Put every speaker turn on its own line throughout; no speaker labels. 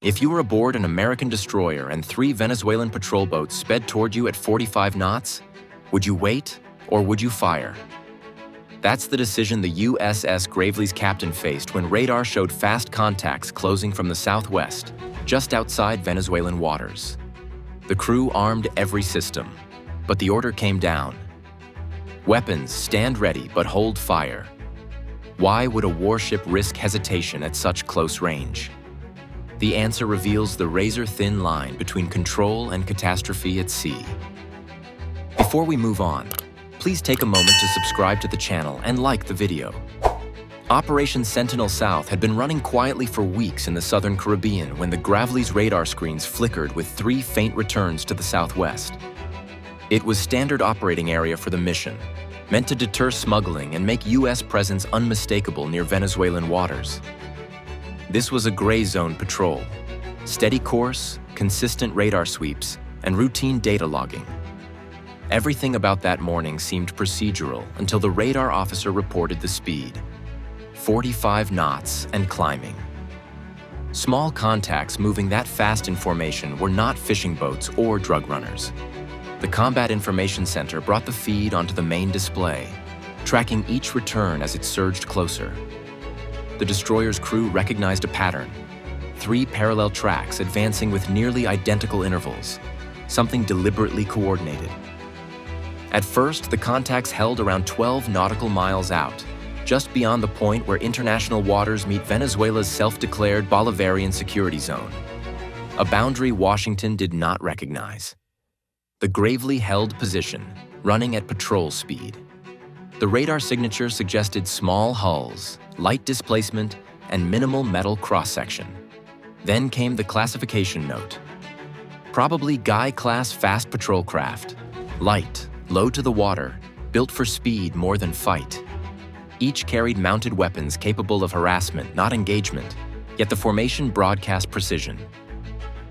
If you were aboard an American destroyer and 3 Venezuelan patrol boats sped toward you at 45 knots, would you wait or would you fire? That's the decision the USS Gravely's captain faced when radar showed fast contacts closing from the southwest, just outside Venezuelan waters. The crew armed every system, but the order came down. Weapons, stand ready but hold fire. Why would a warship risk hesitation at such close range? The answer reveals the razor-thin line between control and catastrophe at sea. Before we move on, please take a moment to subscribe to the channel and like the video. Operation Sentinel South had been running quietly for weeks in the southern Caribbean when the Gravely's radar screens flickered with 3 faint returns to the southwest. It was standard operating area for the mission, meant to deter smuggling and make U.S. presence unmistakable near Venezuelan waters. This was a gray zone patrol, steady course, consistent radar sweeps, and routine data logging. Everything about that morning seemed procedural until the radar officer reported the speed. 45 knots and climbing. Small contacts moving that fast in formation were not fishing boats or drug runners. The Combat Information Center brought the feed onto the main display, tracking each return as it surged closer. The destroyer's crew recognized a pattern: 3 parallel tracks advancing with nearly identical intervals, something deliberately coordinated. At first, the contacts held around 12 nautical miles out, just beyond the point where international waters meet Venezuela's self-declared Bolivarian security zone, a boundary Washington did not recognize. The Gravely held position, running at patrol speed. The radar signature suggested small hulls, light displacement, and minimal metal cross-section. Then came the classification note. Probably Guy-class fast patrol craft, light, low to the water, built for speed more than fight. Each carried mounted weapons capable of harassment, not engagement, yet the formation broadcast precision.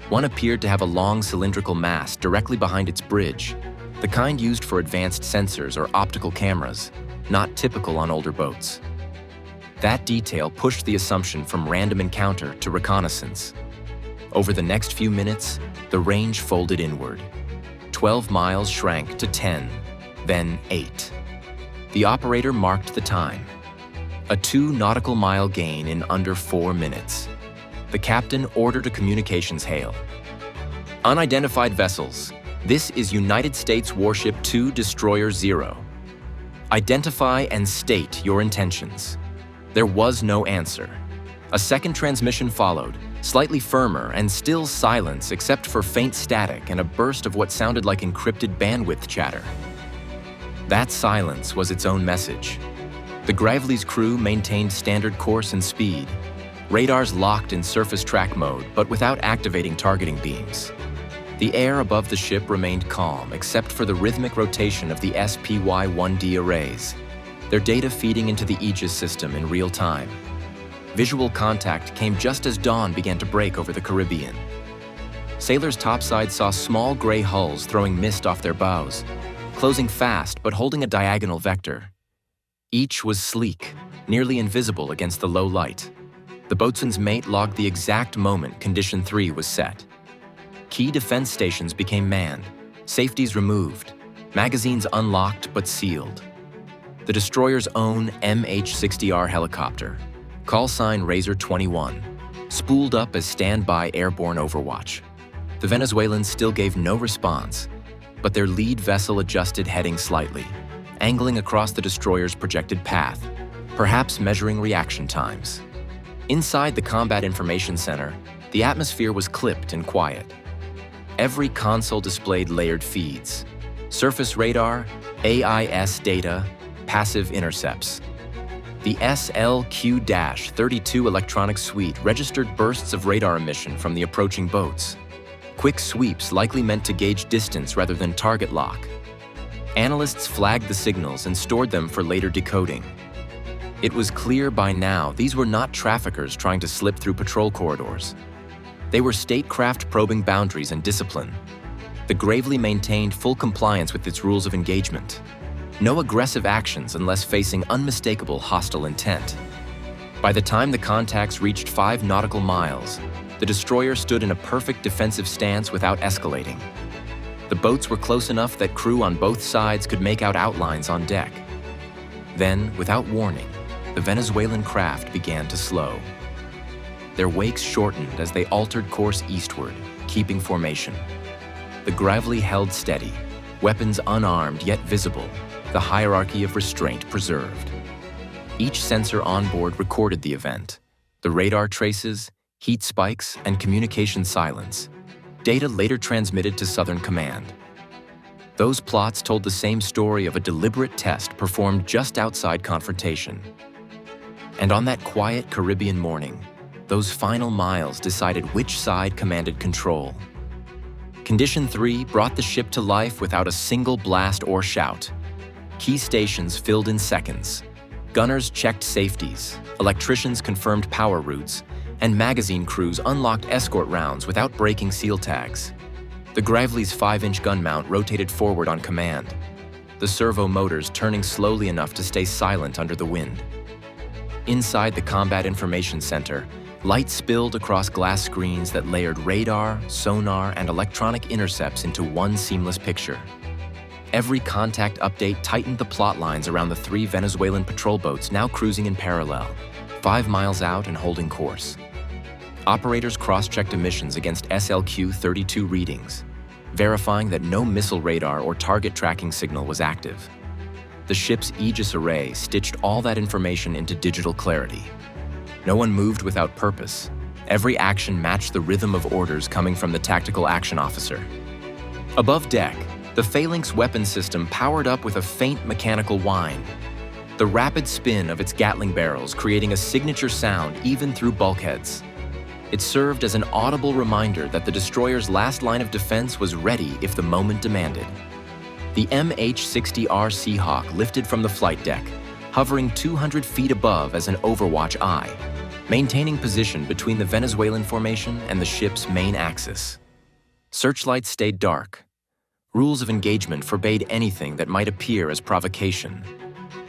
One appeared to have a long cylindrical mast directly behind its bridge, the kind used for advanced sensors or optical cameras, not typical on older boats. That detail pushed the assumption from random encounter to reconnaissance. Over the next few minutes, the range folded inward. 12 miles shrank to 10, then 8. The operator marked the time. A 2 nautical mile gain in under 4 minutes. The captain ordered a communications hail. Unidentified vessels. This is United States Warship 2 Destroyer 0. Identify and state your intentions. There was no answer. A second transmission followed, slightly firmer and still silence except for faint static and a burst of what sounded like encrypted bandwidth chatter. That silence was its own message. The Gravely's crew maintained standard course and speed, radars locked in surface track mode but without activating targeting beams. The air above the ship remained calm except for the rhythmic rotation of the SPY-1D arrays, their data feeding into the Aegis system in real time. Visual contact came just as dawn began to break over the Caribbean. Sailors topside saw small gray hulls throwing mist off their bows, closing fast but holding a diagonal vector. Each was sleek, nearly invisible against the low light. The boatswain's mate logged the exact moment Condition 3 was set. Key defense stations became manned, safeties removed, magazines unlocked but sealed. The destroyer's own MH-60R helicopter, call sign Razor 21, spooled up as standby airborne overwatch. The Venezuelans still gave no response, but their lead vessel adjusted heading slightly, angling across the destroyer's projected path, perhaps measuring reaction times. Inside the Combat Information Center, the atmosphere was clipped and quiet. Every console displayed layered feeds: surface radar, AIS data, passive intercepts. The SLQ-32 electronic suite registered bursts of radar emission from the approaching boats. Quick sweeps likely meant to gauge distance rather than target lock. Analysts flagged the signals and stored them for later decoding. It was clear by now these were not traffickers trying to slip through patrol corridors. They were statecraft probing boundaries and discipline. The Gravely maintained full compliance with its rules of engagement. No aggressive actions unless facing unmistakable hostile intent. By the time the contacts reached 5 nautical miles, The destroyer stood in a perfect defensive stance without escalating. The boats were close enough that crew on both sides could make out outlines on deck. Then, without warning, the Venezuelan craft began to slow. Their wakes shortened as they altered course eastward, keeping formation. The Gravely held steady, weapons unarmed yet visible, the hierarchy of restraint preserved. Each sensor on board recorded the event. The radar traces, heat spikes, and communication silence. Data later transmitted to Southern Command. Those plots told the same story of a deliberate test performed just outside confrontation. And on that quiet Caribbean morning, those final miles decided which side commanded control. Condition 3 brought the ship to life without a single blast or shout. Key stations filled in seconds. Gunners checked safeties, electricians confirmed power routes, and magazine crews unlocked escort rounds without breaking seal tags. The Gravely's 5-inch gun mount rotated forward on command, the servo motors turning slowly enough to stay silent under the wind. Inside the Combat Information Center, light spilled across glass screens that layered radar, sonar, and electronic intercepts into one seamless picture. Every contact update tightened the plot lines around the 3 Venezuelan patrol boats now cruising in parallel, 5 miles out and holding course. Operators cross-checked emissions against SLQ-32 readings, verifying that no missile radar or target tracking signal was active. The ship's Aegis array stitched all that information into digital clarity. No one moved without purpose. Every action matched the rhythm of orders coming from the tactical action officer. Above deck, the Phalanx weapon system powered up with a faint mechanical whine, the rapid spin of its Gatling barrels creating a signature sound even through bulkheads. It served as an audible reminder that the destroyer's last line of defense was ready if the moment demanded. The MH-60R Seahawk lifted from the flight deck, hovering 200 feet above as an overwatch eye, maintaining position between the Venezuelan formation and the ship's main axis. Searchlights stayed dark. Rules of engagement forbade anything that might appear as provocation.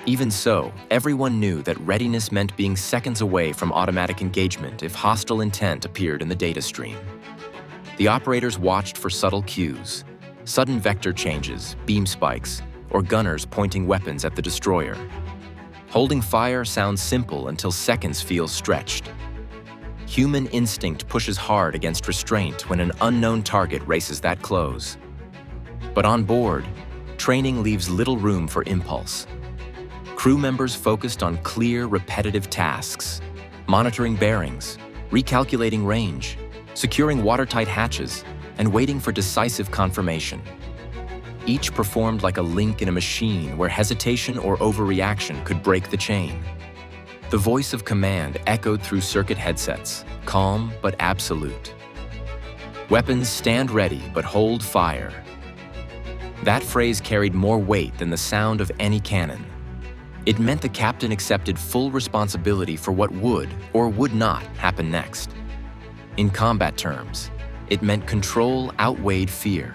Even so, everyone knew that readiness meant being seconds away from automatic engagement if hostile intent appeared in the data stream. The operators watched for subtle cues, sudden vector changes, beam spikes, or gunners pointing weapons at the destroyer. Holding fire sounds simple until seconds feel stretched. Human instinct pushes hard against restraint when an unknown target races that close. But on board, training leaves little room for impulse. Crew members focused on clear, repetitive tasks, monitoring bearings, recalculating range, securing watertight hatches, and waiting for decisive confirmation. Each performed like a link in a machine where hesitation or overreaction could break the chain. The voice of command echoed through circuit headsets, calm but absolute. Weapons stand ready but hold fire. That phrase carried more weight than the sound of any cannon. It meant the captain accepted full responsibility for what would or would not happen next. In combat terms, it meant control outweighed fear.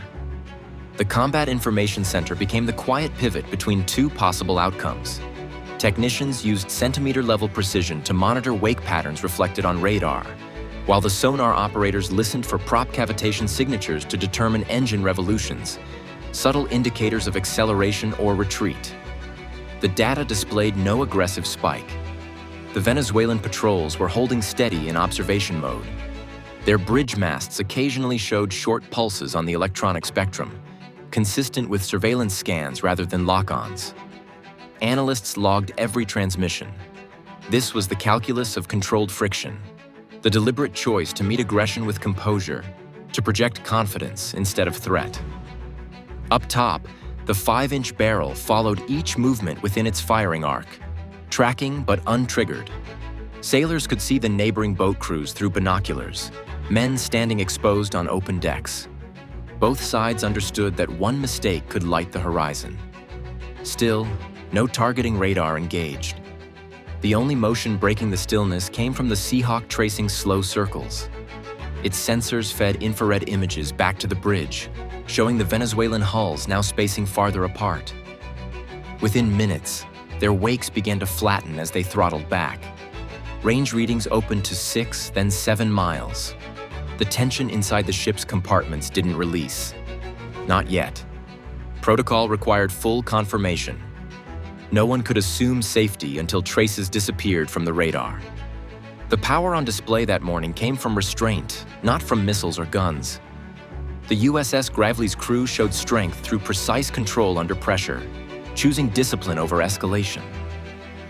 The Combat Information Center became the quiet pivot between 2 possible outcomes. Technicians used centimeter-level precision to monitor wake patterns reflected on radar, while the sonar operators listened for prop cavitation signatures to determine engine revolutions, subtle indicators of acceleration or retreat. The data displayed no aggressive spike. The Venezuelan patrols were holding steady in observation mode. Their bridge masts occasionally showed short pulses on the electronic spectrum, consistent with surveillance scans rather than lock-ons. Analysts logged every transmission. This was the calculus of controlled friction, the deliberate choice to meet aggression with composure, to project confidence instead of threat. Up top, the 5-inch barrel followed each movement within its firing arc, tracking but untriggered. Sailors could see the neighboring boat crews through binoculars, men standing exposed on open decks. Both sides understood that one mistake could light the horizon. Still, no targeting radar engaged. The only motion breaking the stillness came from the Seahawk tracing slow circles. Its sensors fed infrared images back to the bridge, showing the Venezuelan hulls now spacing farther apart. Within minutes, their wakes began to flatten as they throttled back. Range readings opened to 6, then 7 miles. The tension inside the ship's compartments didn't release. Not yet. Protocol required full confirmation. No one could assume safety until traces disappeared from the radar. The power on display that morning came from restraint, not from missiles or guns. The USS Gravely's crew showed strength through precise control under pressure, choosing discipline over escalation.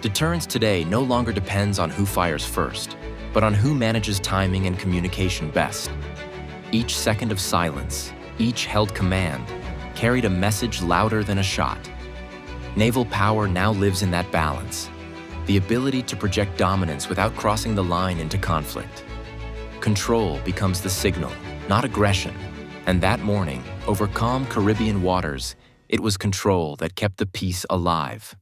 Deterrence today no longer depends on who fires first, but on who manages timing and communication best. Each second of silence, each held command, carried a message louder than a shot. Naval power now lives in that balance, the ability to project dominance without crossing the line into conflict. Control becomes the signal, not aggression, and that morning, over calm Caribbean waters, it was control that kept the peace alive.